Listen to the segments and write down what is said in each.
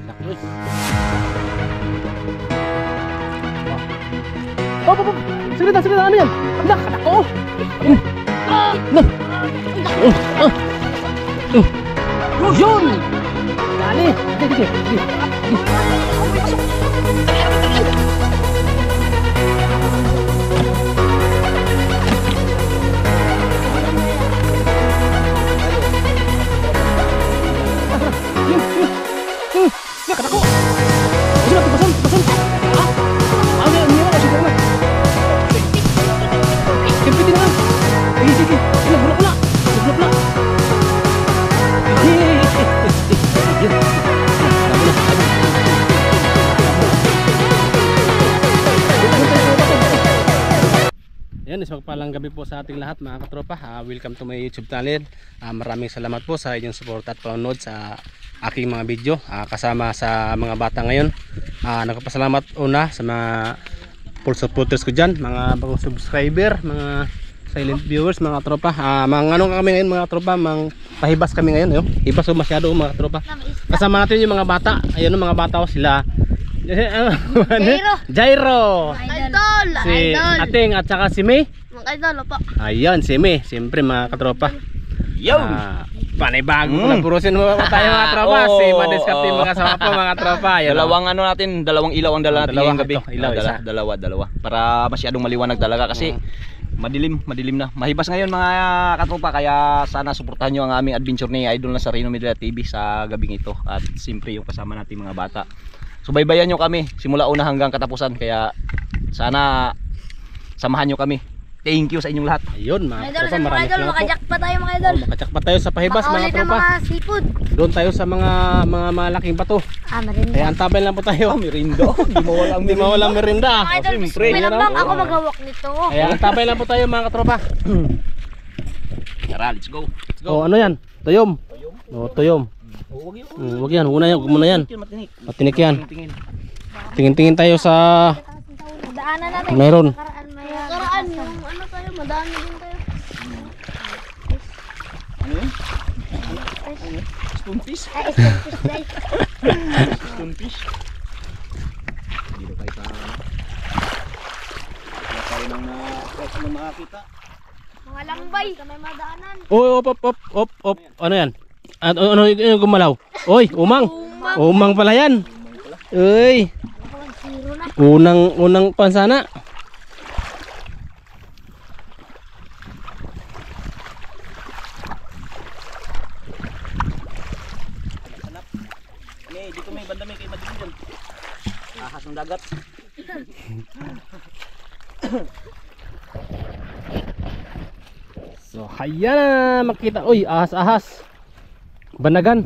Saglit lang, ano yan? Anak, ako! Yun! Dali! Nakatako! Sige, basan! Ha? Ano yan? Hindi na, sige na. Kimpitin na. Sige. Bulok na. Yan, isang palang gabi po sa ating lahat mga katropa. Welcome to my YouTube channel. Maraming salamat po sa inyong support at panonood sa aking mga video. Kasama sa mga bata ngayon. Nagpapasalamat una sa mga full supporters ko dyan, mga bagong subscriber, mga silent viewers, mga tropa. Mga anong kami ngayon mga tropa, mga pahibas kami ngayon. Hibas o masyado mga tropa. Kasama natin yung mga bata. Ayun mga bata ko sila. Jairo. Idol. Si Ating at saka si May. Mga idol po. Ayun si May. Siyempre mga katropa. Yo! Panay-bago ko lang purusin mo tayo mga tropa. Si Madescarte mga sama po mga tropa. Dalawang ano natin, dalawang ilaw ang dala natin ngayong gabi. Ilaw, Dalawa. Para masyadong maliwanag talaga kasi madilim na. Mahibas ngayon mga katropa, kaya sana suportahan nyo ang aming adventure ni Idol Nazareno Media TV sa gabing ito. At siyempre yung kasama natin mga bata. Subaybayan nyo kami simula una hanggang katapusan, kaya sana samahan nyo kami. Thank you sa inyong lahat. Ayun mga Idol, tropa, maraming salamat po. makajakpa tayo mga idol. Makajakpa tayo sa pahibas mga Makaulit ng tropa. mga seafood. Doon tayo sa mga malaking bato. Merinda. Kaya antabay lang po tayo. Merindo, hindi Mawalang merinda. Mga idol, siyempre. may lambang ako maghawak nito. Kaya antabay lang po tayo mga katropa. Tara, let's go. Oh, ano yan? Tuyom. Oh, tuyom. Huwag yan, huwag muna yan. Matinik yan. Tingin-tingin tayo sa Daanan natin. meron. Karaan yung ano tayo, madaan din tayo. Ano yun? Stonefish? Stonefish? Dito tayo sa tayo nang makakita. Mga lambay. May madaanan. Oy, op. Ano yan? Ano yung gumalaw? Oy, umang. Umang pala yan. Uy. Unang pansana. Dito may banda may kay madilim dyan. Ahas ng dagat. So, haya na makita. Uy, ahas. Banagan.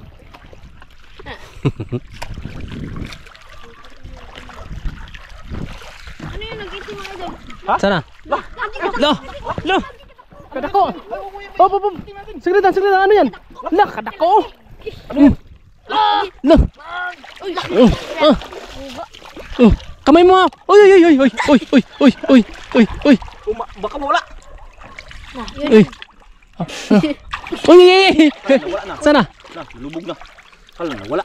Ano yun? Nag-ito mga idol. Sana? Lo. Kadako. Op. Saglit lang. Ano yan? La, kadako. Lo. Kamay mo. Uy. Baka mawala. Uy. Uy. Sana? Na, lubog na. Kala na, wala.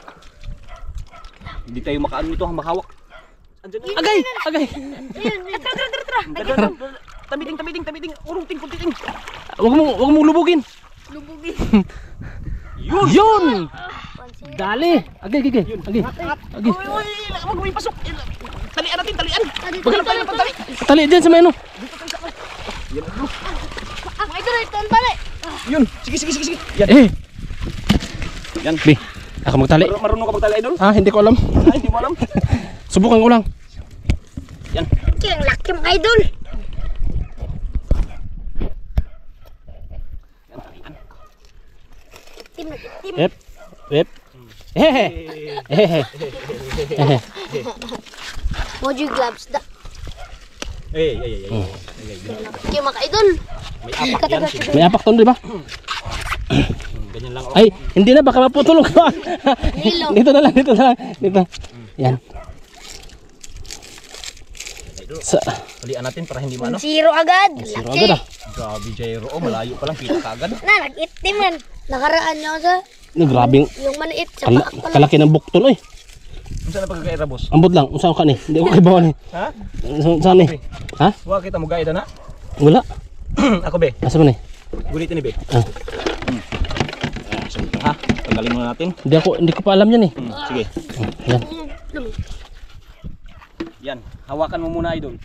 Hindi tayo makaano nito, makahawak. Andiyan na. Agay. Tara. Tamiting. Urunting. Wag mo lubugin. Yun. Dali. Agay. Uy, wag mo ipasok. Talian natin. Bagala tayo ng pagtali. Tali diyan sa meno. Mga idol, ito ang tali. Yun, sige. Yan. Yan. Bi, ako magtali. Marunong ka magtali, idol? Hindi ko alam. Hindi mo alam. Subukan ko lang. Yan. Kaya ang laki mga idol. Itim. Ep. Hehe. Mojo gloves da. Kaya mga idol. May apak yan. May apak ton, di ba? Ganyan lang. Ay, hindi na, baka maputulog ka. Nilo. Dito na lang. Dito. Yan. Sa Talian natin para hindi maano. Zero agad. Zero agad. Grabe, Jairo. Malayo pa lang. Kita ka agad. Nag-itim man. Nakaraan nyo sa Grabing yung maliit sa paak pala. kalaki ng buktol, oy. Unsa na pagkakaira boss? Ambot lang, unsa ka ni? Hindi ko kibaw ni. Ha? Saan ni? Ha? Wa kita mo gaida na. Wala. Ako be. Asa man ni? Gulitin ni be. Ah. Sunod ha. Tanggalin muna natin. Hindi ko pa alam yan eh. Sige. Yan. Yan. Hawakan mo muna idol.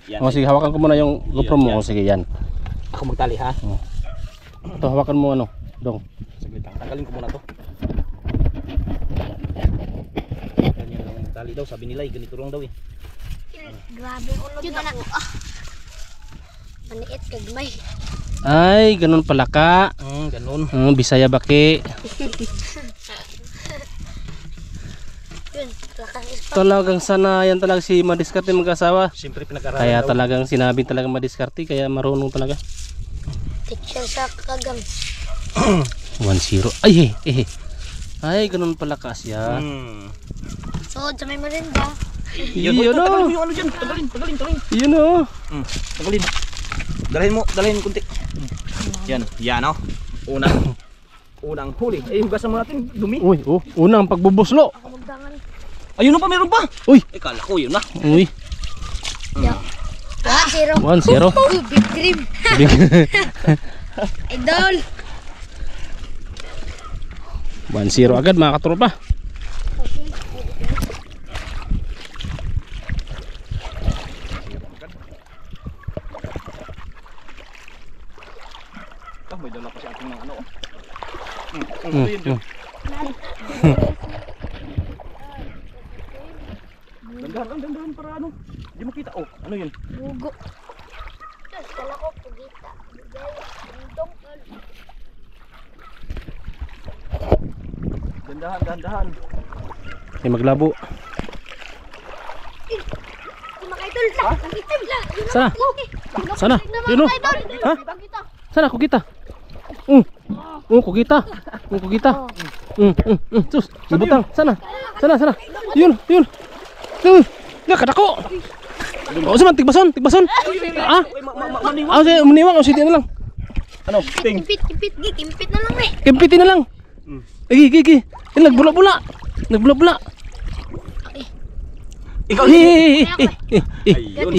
Yan. O sige, hawakan ko muna yung GoPro mo. Yan. O sige, yan. Ako magtali ha. Ito, hawakan mo ano, dong. Saglit lang. Tanggalin ko muna to. Ganyan lang ang tali daw. Sabi nila ganito lang daw eh. Grabe ulog na ako. Maniit kagmay. Ay, ganun pala ka. Ganun. Bisaya baki. Yun, lakang ispa. Talagang sanayan talaga si madiskarte mag-asawa. Siyempre pinag-aralan Kaya daw. talagang sinabing talagang madiskarte, kaya marunong talaga. Teacher sa kagang. 1-0. Ay, Ay, ganun pala ka siya. So, sa may marinda. Yun, Yun tagalin o. mo yung ano dyan. Tagalin. Yun o. Tagalin. Dalhin kunti. Yan. Yan o. Unang huli. Eh, hugasan mo natin. Dumi. Uy, unang pagbubuslo. Magdangan. Ayun na pa, meron pa. Uy. Eh, kala ko yun na. Uy, Yeah. 1-0. 1-0. Uy, big dream. Idol. 1-0 agad mga katropa. May dala pa si ating mga ano. Dandahan para ano. Hindi mo kita. Oh, ano yun? Bugo. Kala ko, pugita. Bugay. Dandahan. Ay, maglabo. Makaidol na. Nakitim na. Sana? Sana? Yun o. Ha? Sana kukita. Kukita. Sus, nabutang. Sana. Yun. Nga kadako. O sa man, tigbason. Ah? Sige, maniwang o sige na lang. Ano? Ting. Kimpit na lang eh. Kimpitin na lang. Igi. Nagbula-bula. Ikaw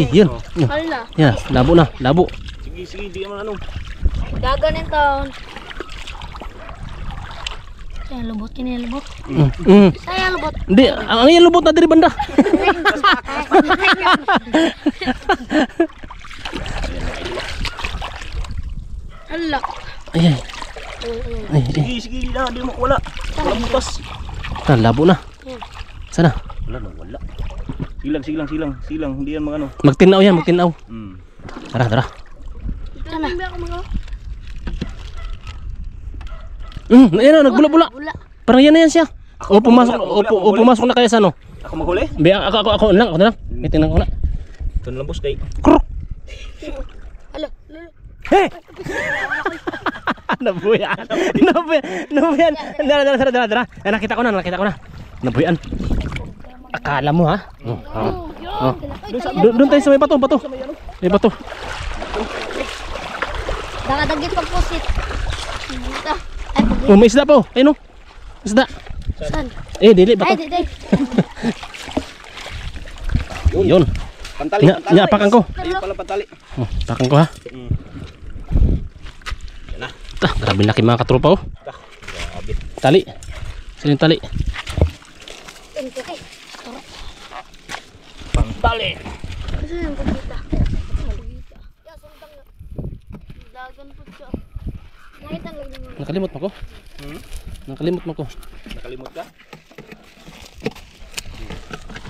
Yun. Hala. Yan, labo. Sige, di naman ano. Dagan yung taon. Saya lubot, kinilubot. Saya lubot. Hindi, ang yan lubot na diri banda. Hala. Ay. Sige na, di mo wala. Wala butas. Labo na. Sana? Wala. Silang. Hindi yan mga ano. Magtinaw yan. Tara. Sana. Ayan na, nagbula-bula. Bula. Parang yan na yan siya. Pumasok na kaya sa ano? Ako maghuli? Ako na lang. May tingnan ko na. Ito na lang boss kay. Kruk! Hala. Hey! Nabuyan. Dara. Nakita ko na. Nabuyan. Akala mo ha? Doon tayo sa may bato. May bato. Dakadagit pag pusit. May isda po. Ayun o. Isda. Saan? Dili bato. Ay, di. Yun. Pantali. Apakan ko. Ayun pala pantali. Apakan ko ha. Yan na. Grabe laki mga katropa oh. Grabe. Tali. Sino yung tali? Pantali. Kasi yung pagkita. Ya, suntang na. Dagan po siya. Nakita lang naman. Nakalimot mo ko? Nakalimot mo ko. Nakalimot ka?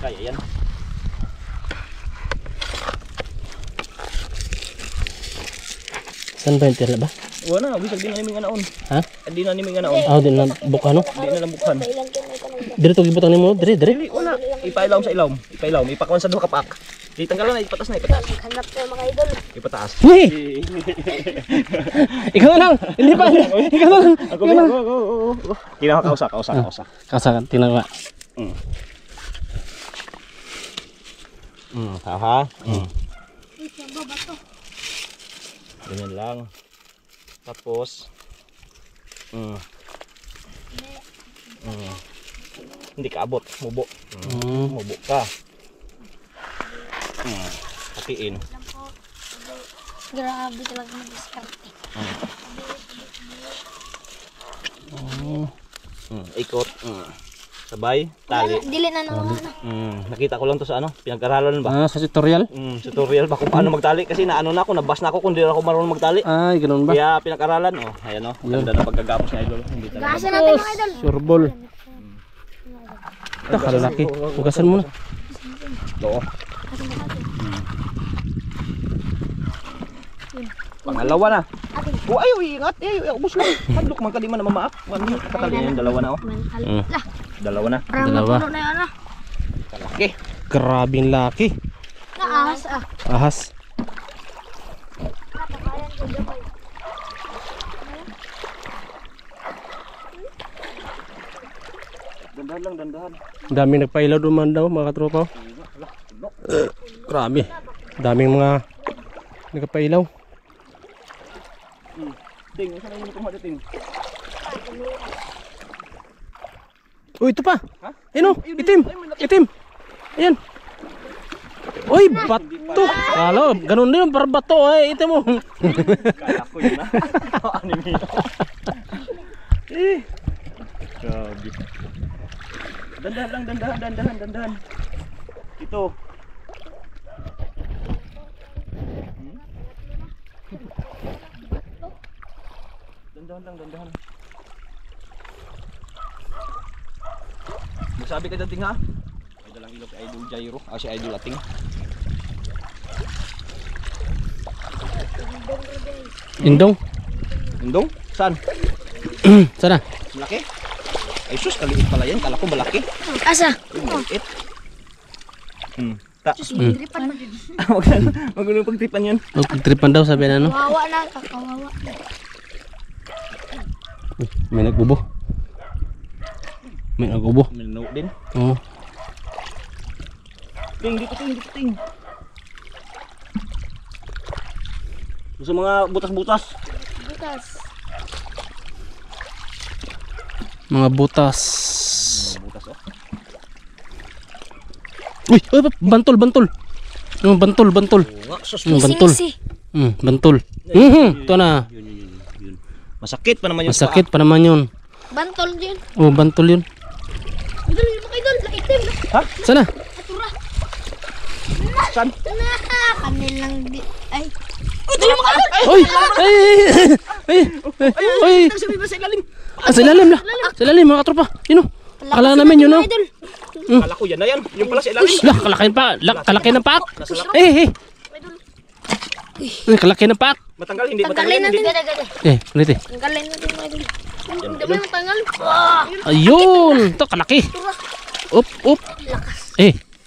Kaya yan. Saan ba yung tira ba? Wala, bisag di na niming anaon. Ha? Di na niming anaon. Di na buka no? Di na lang bukhan. Ilang kinay ka nang Dire to gibutang nimo, dire. Dili, wala. Ipailaw sa ilawom. Ipakawan sa duha ka paak. Di tanggalan na, ipatas. hanap ko mga idol. Ipataas. Hey! Ikaw na lang. Hindi pa. Ikaw na lang. Ako ba? Kinakausa. Kasakan tingnan ba. Haha. Ganyan lang. Tapos Hindi ka abot, mubo. Mubo ka. Hatiin. Grabe talaga mag-diskarte. Ikot. Sabay, tali. Dili na naman. Nakita ko lang to sa ano, pinag-aralan ba? Sa tutorial? Tutorial ba kung paano magtali kasi naano na ako, nabas na ako kung di ako marunong magtali. Ay, ganun ba? Kaya pinag-aralan, ayan ganda na pagkagapos ni Idol. Hindi talaga. Gasa natin mga idol. Surbol. Ito, kalalaki. Hugasan mo na. Oo. Pangalawa na. Oh, ayaw, ingat. Ayaw, ubos na. Hadlok man ka di man na mamaak. Katali na yung dalawa na, Dalawa na. Dalawa. Puno na yan ah. Kalaki. Grabing laki. Naahas ah. Ahas. Napakalan ko gabay. Dandahan lang, dandahan. Daming nagpailaw duman daw mga katropa. Grabe. Daming mga nagpailaw. Ting, saan yung kumada, Ting? Oh, ito pa. Ha? Ayun oh, itim. Itim. Ayan. Uy, bato. Kalo, ganun din para bato ay itim mo. Kala ko yun na. Anime. Grabe. Dandahan lang, dandahan. Ito. Dandahan. Magsabi ka dating ha? Ay dalang ilog si Idol Jairo, si Idol Ating. Indong. Indong? Saan? Sana. Malaki? Ay sus, kaliit pala yan. Kala ko malaki. Asa? Maliit. Ta. Gripan pa. Wag na pagtripan yan. Pagtripan daw sabi na ano. Kawawa na, kakawawa. May nagbubo. May nagbubo. Minano din. Oo. Ting, dito ting. Sa mga butas-butas. Bukas. Mga butas. Butas oh. Uy, bantol. Yung bantol. Oo nga, sus. Bantol. Bantol. Ito na. Yun. Masakit pa naman yun. Masakit pa naman yun. Bantol din. Oh, bantol yun. Idol, yung mga idol, itim. Ha? Sana? Atura. Saan? Kanilang di... Ay. Uy! Ay! Sabi ba sa ilalim? Sa ilalim la. Sa ilalim mga katropa. Yun o. Akala namin yun o. Idol. Kala ko yan na yan. Yung pala sa ilalim. Lah, kalaki pa. Kalaki ng paak. Nasa lap. Kalaki ng paak. Matanggal, hindi Tanggalin matanggal. natin. Ulit Tanggalin natin mga idol. Hindi mo yung tanggal. Ayun. Ito, kalaki. Up.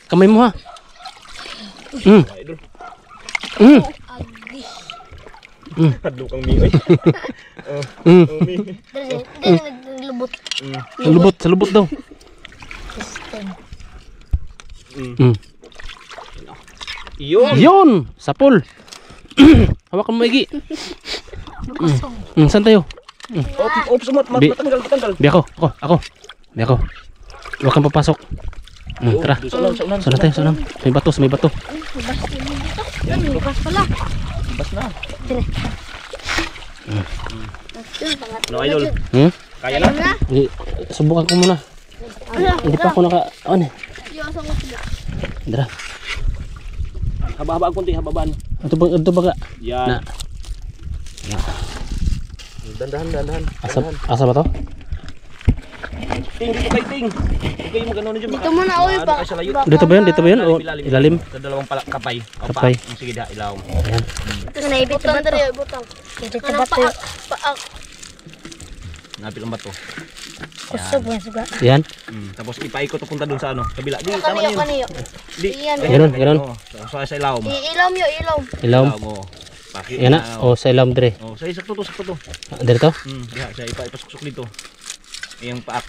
Kamay mo ha. Idol. Agi. Hadlok ang miyoy. Mi. Dili naglubot. Sa lubot daw. Yun. Sapol. Hawak mo maigi. Saan tayo? Sumot. Matanggal. Bi ako. Bi ako. Huwag kang papasok. Tara. Saunan. Sana tayo. May bato. Yan, bukas pala. Bas na. Pangatlo No, idol. Kaya na? Subukan ko muna. Hindi pa ako naka... Ano? Iyasan ko sila. Dara. Haba-haba ang kunti, hababaan. Ito baga. Yan. Dandahan. Asa ba to? Ting, dito kay Ting. Huwag kayo mag-ano na dyan. Dito muna, uy, pa. Dito ba yun? O ilalim? Sa dalawang kapay. Kapay. Sige da, ilaw. Ayan. Ito na ibit sa bato. Ito sa bato. Napil ang bato. Kusog yan, suga. Yan. Tapos ipaikot punta dun sa ano. Kabila. Di, tama na yun. Kaniyo. Di. Iyan. Ganun. Sa ilaw mo. Ilaw mo, ilaw. Ilawm. Ilaw mo. Pakit Yan na. O sa ilawm dire. Oh, sa sakto to. Dire to? Diha, siya ipasuksok dito. Iyang paak.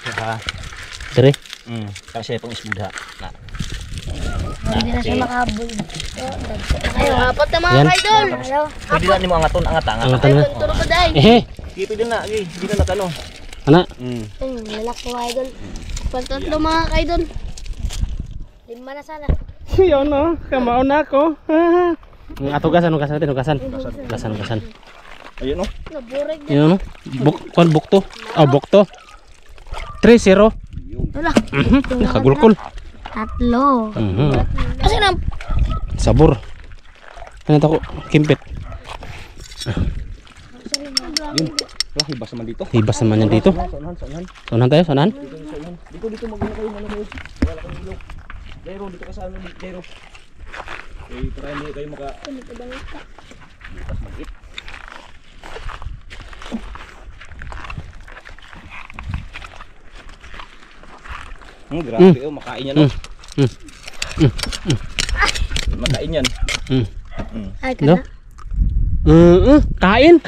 Siya. Dire. Kasi pang isbuda. Na. Hindi na siya makaboy. Ayun, apat na mga Yan. idol. Pwede na nimo angaton. Angatan na. Turo ko dahil. Ehe. Pwede na. Di na nakano. Ana. Ayun, lalaki mga idol. Pantatlo mga idol. 5 na sana. Yun no, kamao na ako. Atugasan natin, ugasan. Ayun, no? Nabureg na. Yun no. Bukto. Oh, bukto. 3-0. Wala. Nakagulkol. 3. Kasi na. Sabor. Ano ko, kimpit. Yun. Wala, hibas naman dito. Hibas naman yan dito. Saan? Sonahan tayo, sonahan. Dito mag-una kayo, manonood. Wala kang ilog. Jairo, dito ka sa ano, Jairo. Okay, try mo kayo maka... Bukas mag-it. Grabe, oh, makain yan, oh. Makain yan. Ay, No? kana. Kain.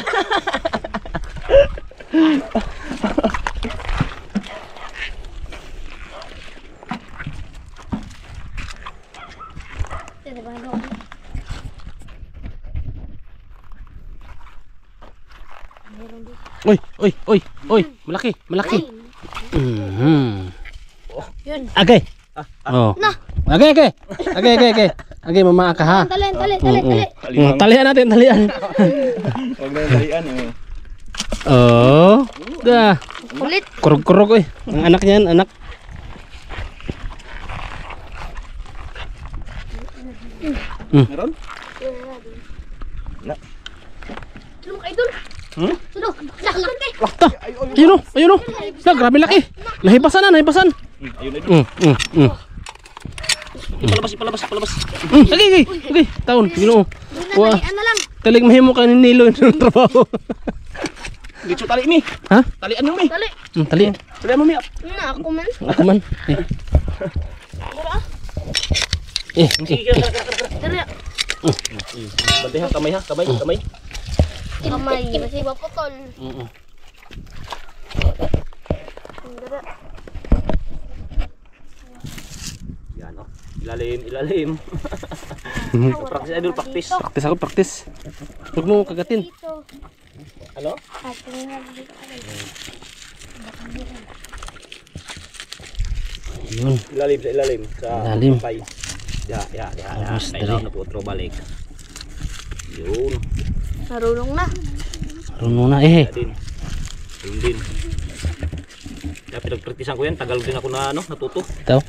Oy, malaki. Yun. Agay. Oh. Na. Agay. Agay, mama ka ha. Tali. Talian natin. Huwag na yung talian, eh. Oh. Ga. Kulit. Kurog eh. Ang anak niyan, anak. Meron? Sino mga idol? Sino? Laki. Ayun oh. Na, grabe laki. Nahibasan. Ayun. Ipalabas. Okay. Taon. Ginoo. Wah. Dalian na lang. Talig mahimo ka ni Nilo yung trabaho. Dito tali mi. Ha? Talian mo mi. Dali. Tali. Talian mo mi. Na ako man. Ako man. Eh. Dali. Bantay ha, kamay. Kamay. Masih bapotol. Dali. Yan, oh. Ilalim. Practice, idol, practice. Practice. Huwag mo kagatin. Dito. Ano? Yun. Ilalim sa Ilalim. pay. Ya. Almost Kailangan dali. na po otro balik. Yun. Marunong na. Marunong na eh. Yun din. Kaya pinagpraktisan ko yan. Tagal din ako na natuto. Ito.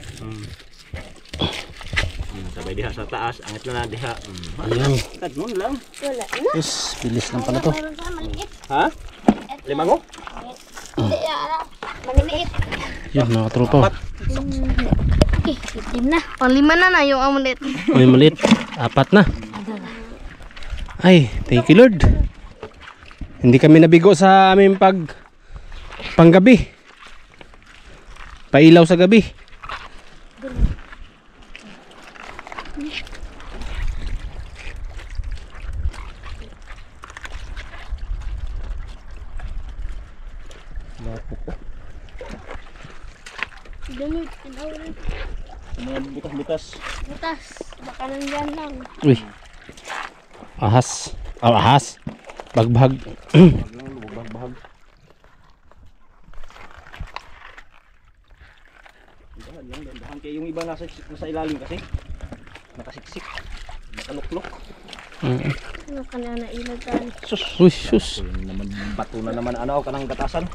Sabay diha sa taas. Angat na diha. Ayun. Kadnon lang. Wala na. Yes, bilis lang pala to. Mayroon sa maliit. Ha? Limango? Hindi, maliliit. Yun, mga tropa. Okay, itim na. Panglima na yung amulet. May maliit. 4 na. Ay, thank you Lord. Hindi kami nabigo sa aming panggabi. Pailaw sa gabi. Dumi, Mga butas-butas. butas. Baka nandyan lang. Uy. Ahas. Ahas. Bagbag. Bahag. Dahan kayo yung iba nasa ilalim kasi. Nakasiksik. Nakaluklok. Ano ka na nailagan? Sus. Uy, sus. Yun naman, bato na naman ano kanang gatasan.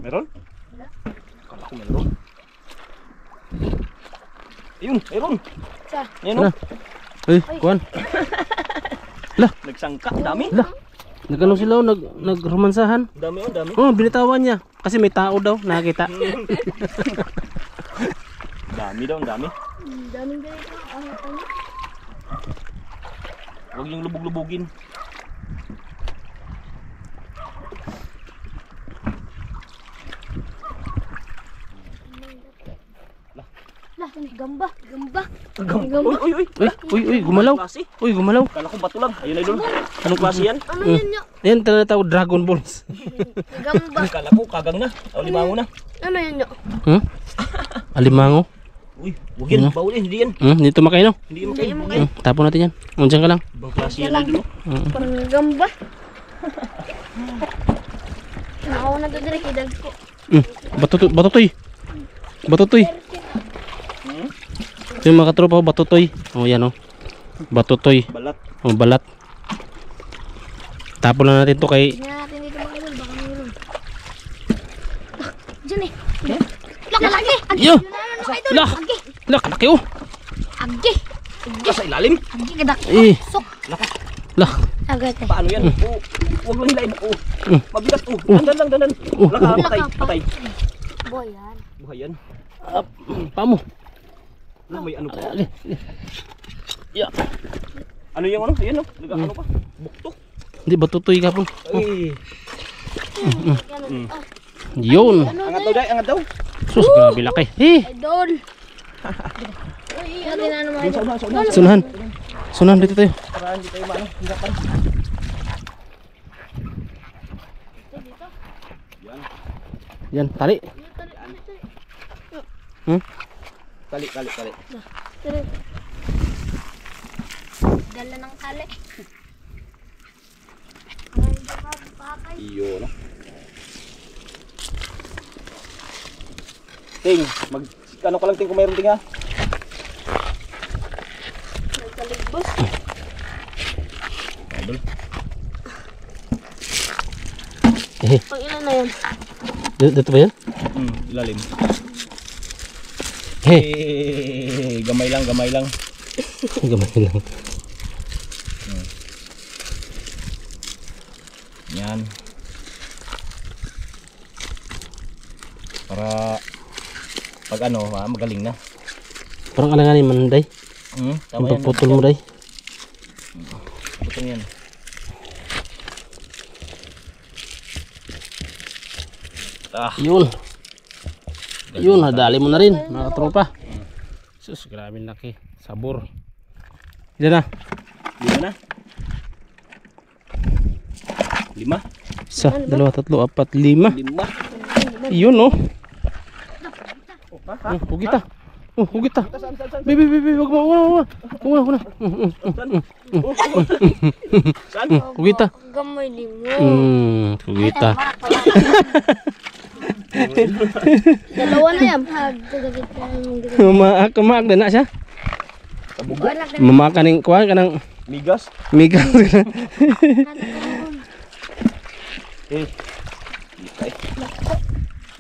Meron? Kala ko meron. Ayun, meron. Sa? Yan o. Uy, kuhan. Nagsangka, dami. Nagano sila nagromansahan. Dami o, dami. Oh, binitawan niya. Kasi may tao daw, nakakita. Dami daw, dami. Daming ganito. Ano? Huwag yung lubog-lubugin. Lah, gamba. Uy, gumalaw. Klase. Uy, gumalaw. Kala ko bato lang. Ayun, idol. Anong klase yan? Ano yun nyo? Yan, tinatawag Dragon Balls. Gamba. Kala ko kagang na. O limango na. Ano yun nyo? Alimango. Uy, huwag yan, Ano? bawal yan, hindi yan. Dito makain no? Hindi mo kayo. Tapon natin yan. Diyan ka lang. Ibang klase yan idol. Parang gamba. Nakaw na to direct, idag ko. Batutoy. Batutoy. Ito yung mga katropa ko, batutoy. Oh, yan oh. Batutoy. Balat. Oh, balat. Tapon lang natin to kay... Tingnan natin dito mga idol, baka mayroon. Diyan eh. Laki! Agi! Yo! Yun na naman mga idol. Lah! Agi! Laki oh! Agi! Sa ilalim. Agi kadak. Eh! Sok! Lah! Agad eh. Paano yan? Oh, huwag lang hilain. Oh, mabigat. Oh, dandan. Oh, Laka, patay. Boy yan. Buhay yan. Pamo! Ano, may ano pa? Ya! Ano yung ano? Ayan oh. Ano pa? Bukto. Hindi, batutoy ka po. Ay. Yun! Angat daw, day. Angat daw. Sus, grabe laki. Eh! Idol! Ano na naman idol? Sunahan dito tayo. Para hindi tayo maano. Hirapan. Yan, tali. Tali. Dala ng tali. Iyo, no? Ting, ano ka lang ting kung mayroon ting ha? Nagkaligbos. Pag ilan na yan? Dito ba yan? Ilalim. Hey! Gamay lang. Gamay lang. Yan. Para pag ano, magaling na. Parang alanganin man, day. Tama yan. Pagputol mo, day. Putol yan. Yun. Yun, nadali mo na rin, mga katropa. Sus, grabe laki. Sabor. Yan na. Lima na. 1, 2, 3, 4, 5. 5. Yun, no? Hugita. Hugita. Bibi, wag mo. Saan? Hugita. Gamay limo. Hugita. Dalawa na yan. Kumaak na siya. Mamaka ning kuha ka ng Migas. migas.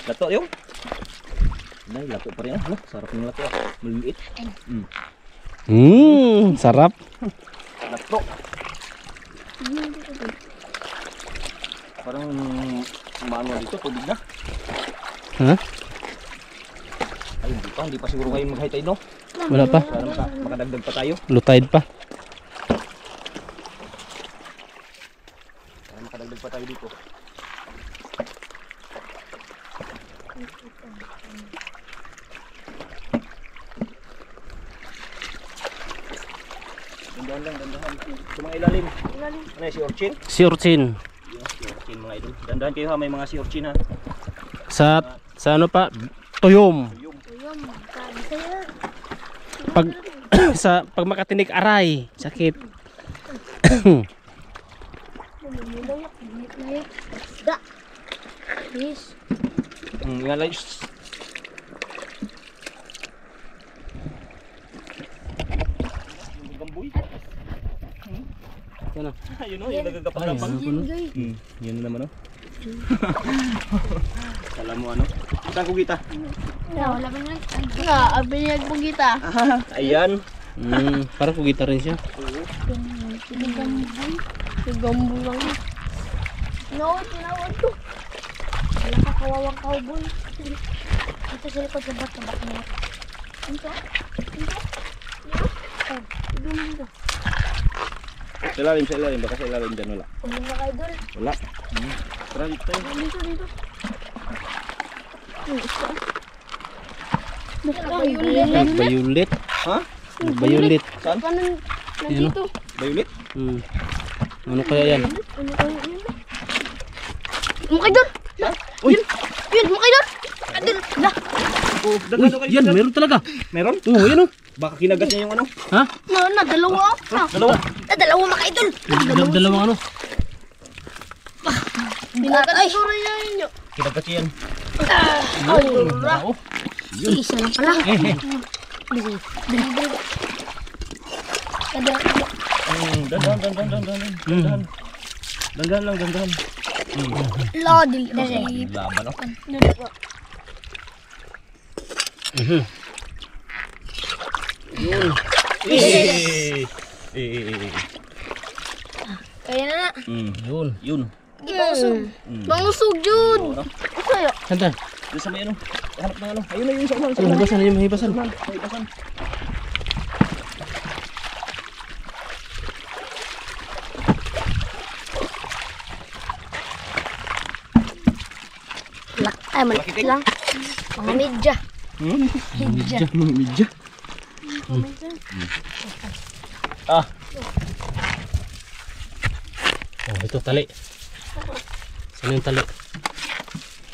Lato yung. Nay, lato pa rin. Ano? Sarap ng lato. Maliit. Sarap. Lato. Parang maano dito, tubig na. Ha? Ay, hindi pa siguro ngayon mag-high tide, no? Wala pa. Para makadagdag pa tayo. Lutide pa. Para makadagdag pa tayo dito. Dandahan. Sa mga ilalim. Ano si Orchin? Si Urchin. Si Orchin mga idol. Dandahan kayo ha, may mga si Orchin ha. Sa ano pa? Tuyom. Tuyom, sabi sa'yo. Pag pag makatinik aray, sakit. Da. Yes. Nga lang. Gamboy. Yan o. Yun o, yung nagagapang-gapang. Yun naman o. Alam mo ano? Saan ko kita? Wala ba nga? Nga, abinyag mo kita. Ayan. Parang kugita rin siya. Gambo lang. Tinawad to. Wala ka kawawang cowboy. Ito sa likod sa bat mo. Ito? Ito? Sa ilalim. Baka sa ilalim dyan wala. Ano ba kayo doon? Wala. Tara dito tayo. Dito. Bayulit. Bayulit. Ha? Bayulit. Saan? Nandito. Bayulit? Ano kaya yan? Ano kayo yun? Mukay doon! Uy! Yun! Mukay doon! Doon! Oh, Uy, yan, meron talaga. Meron? Oo, yan o. Baka kinagat niya yung ano. Ha? Dalawa. Dalawa. Dalawa mga idol. Dalawang ano. Pinagat siguro niya yun. Kinagat niya yan. Oo. Isa lang pala. Dandan. Dandan lang, dandan. Lodil. Laban oh. Kaya na na. Yun. Yun. Di mangusog. Mangusog, Jud. Kaya. Santa. Doon sa may ano. Hanap ng ano. Ayun na yun sa ulan. Sa Ano, ulan. mahibasan na yung mahibasan. Mahibasan. Ay, malaki lang. Mga medya. Medya. Medyo. Ah. Oh, ito tali. Saan yung tali?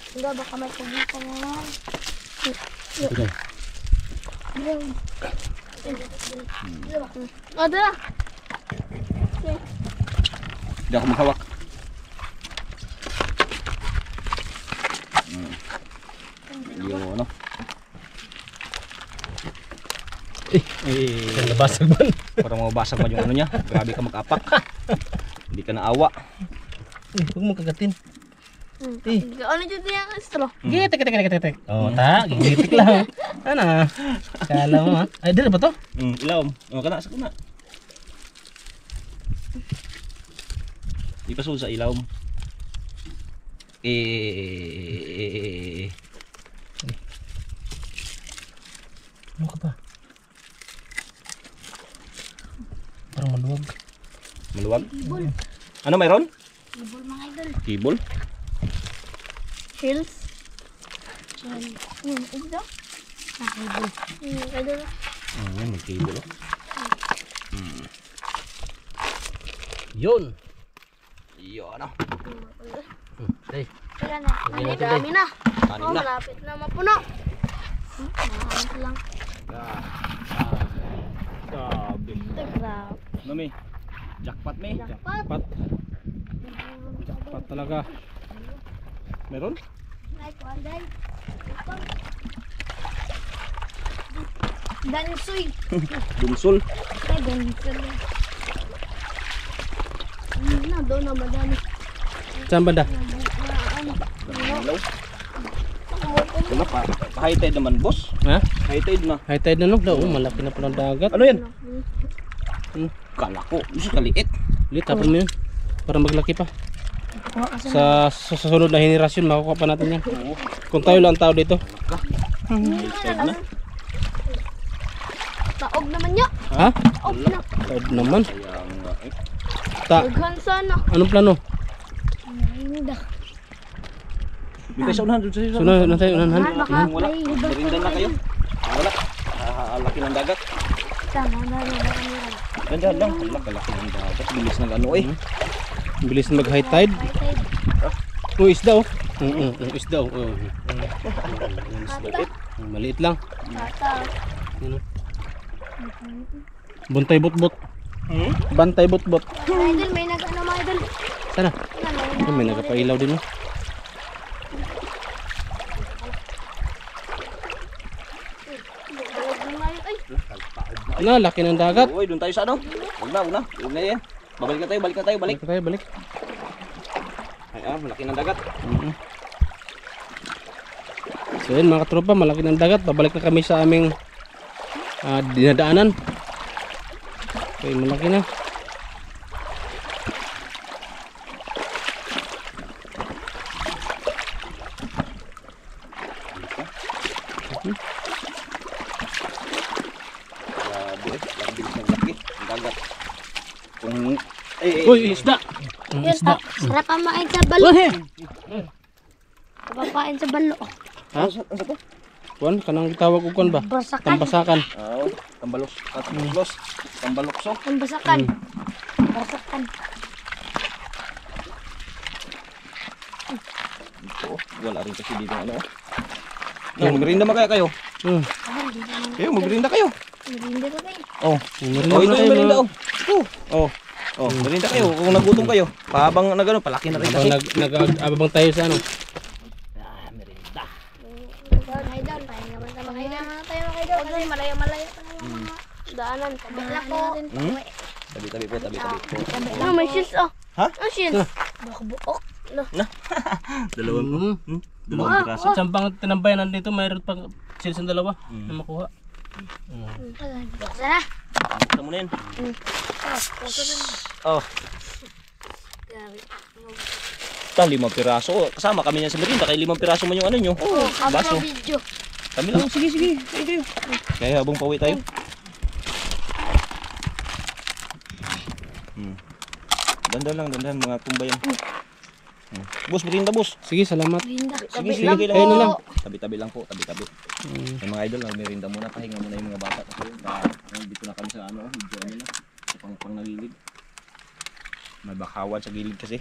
Hindi, baka may pagkita naman. Ito na. O, dala. Hindi ako maghawak. Yun ano. Saan nabasag man? Para mabasag man yung ano niya. Grabe ka mag-apak. Hindi ka naawa. Huwag mong kagatin. Ano dyan yung straw? Gitik. Oh, ta. Gitik lang. Ano? Kala mo ha? Ay, dito ba to? Ilaw. O kana sa kuna. Ipasul sa ilaw. Ano ka ba? Parang maluwag. Maluwag. Ano mayroon? Ibol mga idol. Kibol. Hills. Ito? Ibol. Idol. May kibol. Yun. Yun ano. Day. Kaya na. Lagyan natin, Dami na. Anim Oh, na. malapit na mapuno. Mahanap lang. Grabe. Grabe. Ano may? Jackpot may? Dapat. Pat talaga. Meron? Like one day. Dansoy. Dumsul. Ay, dansoy. Na, doon na madami. Saan banda? Ano? Ilaw. Wala pa. High tide naman boss. Ha? High tide na. High tide na no? Malaki na palang dagat. Ano yan? Kala ko. Gusto kaliit. Ulit, tapon mo yun. Para maglaki pa. Sa susunod na henerasyon, makukuha pa natin yan. Kung tayo lang ang tao dito. High tide na. Taog naman niya. Ha? Taog na. Taod naman. Kaya nga eh. Taghan sana. Anong plano? Hindi. Bigay sa unahan doon sa sila. Sunod na tayo, unahan. Baka Wala. may ibang Merinda na kayo. Wala. Laki ng dagat. Tama na kami. Ganda lang. Wala kalaki ng dagat. Bilis ng ano eh. Ang bilis na mag high tide. Oh, isda oh. Isda oh. Kata. Maliit lang. Kata. Ano? Buntay bot-bot. Bantay bot-bot. Idol, may nag-ano mga idol. Sana. Ano, May nagapailaw din oh. Ano, laki ng dagat. Uy, doon tayo sa ano? Huwag na. Huwag na yan. Balik na tayo. Balik tayo, balik. Ay malaki ng dagat. So yun mga katropa, malaki ng dagat. Babalik na kami sa aming dinadaanan. Okay, malaki na. Grabe eh. Ang bilis ng laki. Ang dagat. Kung... Uy, isda! Yun, Isda. sarap pamain sa balo. Uy! Papain sa balo. Ha? Kuan, kanang tawag ko kuan ba? Basakan. Tambasakan. Oo. Tambalos. Tambalos. Tambalokso. Ang basakan. Basakan. Oo. Wala rin kasi dito ano. No, magrinda man kaya kayo. Hmm. Kayo, magrinda kayo. Hindi ko kayo. Oh. Merinda Oh, muna ito tayo, yung merinda mga- oh. Oh. Oh, merinda kayo. Kung nagutom kayo, pahabang nagano, palaki na rin kasi. Nag-abang tayo sa ano. Merinda. Idol, pahinga man tayo mga idol. Tayo mga idol kasi malaya-malaya pa naman mga daanan. Tabi lang po. Tabi-tabi po, tabi-tabi po. No, may shields oh. Ha? Ang shields. Baka buok. No. Dalawang Hmm. dalawang piraso. Sa pang tinambayan nandito, mayroon pang sales ng dalawa na makuha. Buksan na. Buksan mo na yan. Oh, Grabe. ta 5 piraso. Kasama kami niyan sa merinda, kaya 5 piraso man yung ano nyo. Oh, baso. habang video. Kami lang, sige, sige. Kayo. Kaya habang pauwi tayo. Dandan lang mga tumbayan. Boss, merinda boss. Sige, salamat. Linda. Sige, Tabi sige, lang kayo po. na lang. Tabi-tabi lang po, tabi-tabi. Yung mga idol, merinda muna, pahinga muna yung mga bata kasi dito na kami sa ano, video nila. Sa pang nagilid. May bakawan sa gilid kasi.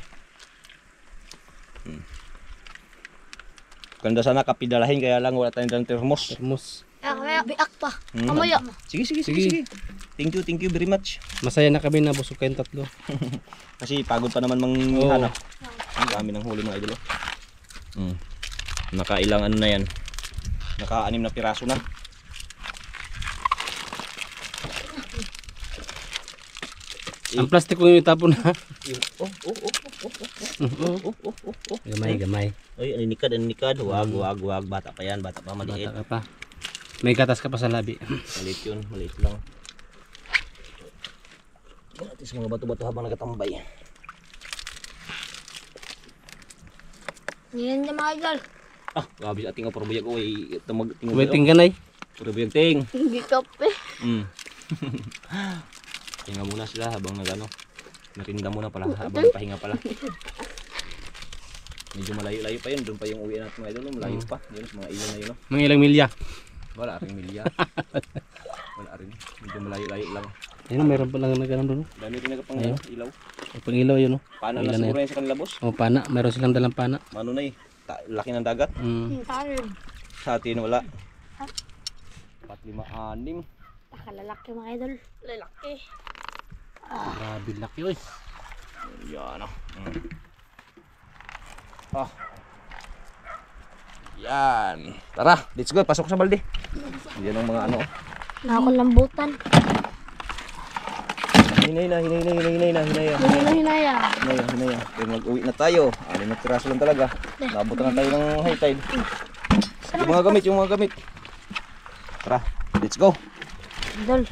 Ganda sana kapidalahin kaya lang wala tayong dalang termos. Termos. Kaya biak pa. Kamaya. Sige. Thank you very much. Masaya na kami na busog kayong tatlo. Kasi pagod pa naman Oo. manghanap. Ang dami ng huli mga idol. Nakailang ano na yan. Naka-6 na piraso na. Ang plastic ko yung itapon na. Oh. Gamay. Ay, anikad. Wag. Bata pa yan, bata pa, maliit. Bata ka pa. May gatas ka pa sa labi. Maliit yun, maliit lang. At sa mga bato-bato habang nagatambay. Ngayon niya mga idol. Ah, grabe sa ating aparbuyag ko ay Waiting ganay. Aparbuyag ting. Hindi kape. Pahinga muna sila habang nagano. Merinda muna pala habang pahinga pala. Medyo malayo-layo pa yun, doon pa yung uwi natin mga idol, malayo pa. Yun, sa mga ilong na yun. Mga ilang milya. Wala ring milya. Wala rin. Medyo malayo-layo lang. Ayun, mayroon pa lang na ganun doon. Dami rin nagapang Ayun. ilaw. O, pang ilaw yun, no? Paano Ilan na na siguro yan sa kanila boss? O, pana. Mayroon silang dalang pana. Mano na laki ng dagat. Tarin. Sa atin wala. 4, 5, 6. Nakalalaki mga idol. Lalaki. Grabe laki, oy. Yan o. Yan. Tara, let's go. Pasok sa balde. Yan ang mga ano. Nakakulambutan. Hinay na. Hinaya. Pero mag-uwi na tayo. 6 na piraso lang talaga. Nabutan na tayo ng high tide. Yung mga gamit. Tara, let's go. Idol.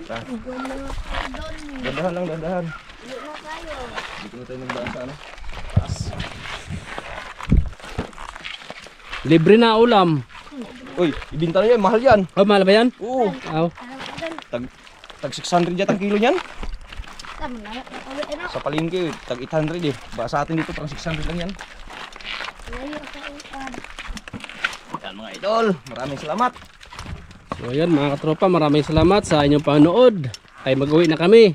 Tara. Idol mga idol. Dandahan lang. Dito na tayo. Dito na tayo ng daan sa ano. Taas. Libre na ulam. Uy, ibinta na yan. Mahal yan. Oh, mahal ba yan? Oo. Aw. Tag 600 yata ang kilo niyan. Tama na. Nakauwi na. Sa palengke, tag 800 eh. Ba sa atin dito parang 600 lang yan. Ngayon sa ikan. Yan mga idol, maraming salamat. So, ayan, mga katropa, maraming salamat sa inyong panood. Ay, mag-uwi na kami.